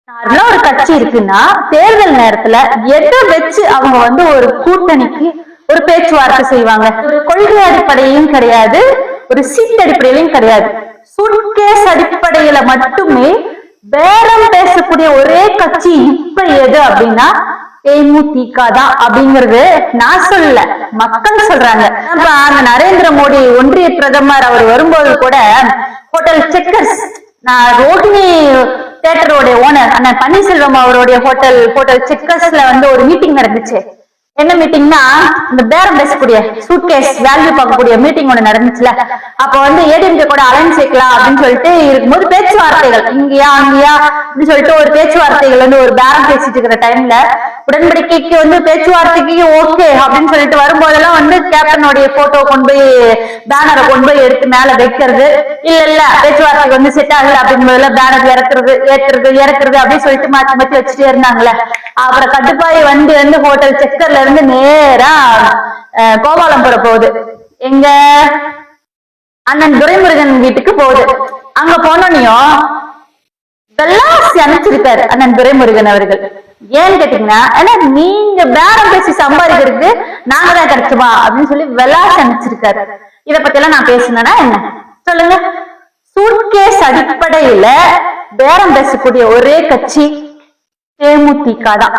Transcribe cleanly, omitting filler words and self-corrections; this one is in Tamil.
ஒரு கட்சி இருக்குன்னா தேர்தல் நேரத்துல எதை வச்சு அவங்க ஒரு கூட்டணிக்கு ஒரு பேச்சுவார்த்தை செய்வாங்க. ஒரு கொள்கை அடிப்படையிலும் கிடையாது, ஒரு சீட் அடிப்படையிலும் கிடையாது. சூட்கேஸ் அடிப்படையில மட்டுமே பேரம் பேசக்கூடிய ஒரே கட்சி இப்ப எது அப்படின்னா தேமுதிக தான் அப்படிங்கிறது நான் சொல்லல, மக்கள் சொல்றாங்க. அந்த நரேந்திர மோடி ஒன்றிய பிரதமர் அவர் வரும்போது கூட ஹோட்டல் செக்கர்ஸ், நான் ரோஹிணி தியேட்டரோட ஓனர் அண்ணன் பன்னீர்செல்வம் அவருடைய ஹோட்டல் செக்கர்ஸ்ல ஒரு மீட்டிங் நடந்துச்சு. என்ன மீட்டிங்னா இந்த பேரம் பேசக்கூடிய சூட்கேஸ் வேல்யூ பார்க்கக்கூடிய மீட்டிங் ஒண்ணு நடந்துச்சுல. அப்ப ஏடிஎம்கே கூட அலைன்ஸ் வைக்கலாம் அப்படின்னு சொல்லிட்டு இருக்கும்போது பேச்சுவார்த்தைகள் இங்கயா அங்கயா அப்படின்னு சொல்லிட்டு ஒரு பேச்சுவார்த்தைகள் ஒரு பேரம் பேசிட்டு இருக்கிற டைம்ல உடன்படிக்கைக்கு பேச்சுவார்த்தைக்கு ஓகே அப்படின்னு சொல்லிட்டு வரும்போதெல்லாம் கேப்டனுடைய போட்டோ கொண்டு போய் பேனரை கொண்டு போய் எடுத்து மேல வைக்கிறது, இல்ல பேச்சுவார்த்தைக்கு செட் ஆகல அப்படின்னு பேனர் இறக்குறது அப்படின்னு சொல்லிட்டு மாத்தி மாத்தி வச்சுட்டே இருந்தாங்களே. அப்புறம் கட்டுப்பாய் ஹோட்டல் செக்கர்ல இருந்து நேரா கோபாலம்புரம் போகுது, எங்க அண்ணன் துரைமுருகன் வீட்டுக்கு போகுது. அங்க போனோன்னையும் வெள்ளாசி அனுப்பிச்சிருக்காரு அண்ணன் துரைமுருகன் அவர்கள். ஏன்னு கேட்டீங்கன்னா, ஏன்னா நீங்க பேரம் பேசி சம்பாதிக்கிறதுக்கு நாங்க தான் கிடைச்சுமா அப்படின்னு சொல்லி வெள்ளாசி அனுப்பிச்சிருக்காரு. இத பத்தி எல்லாம் நான் பேசினேன்னா என்ன சொல்லுங்க? சூட்கேஸ் அடிப்படையில பேரம் பேசக்கூடிய ஒரே கட்சி தேமுதிக தான்.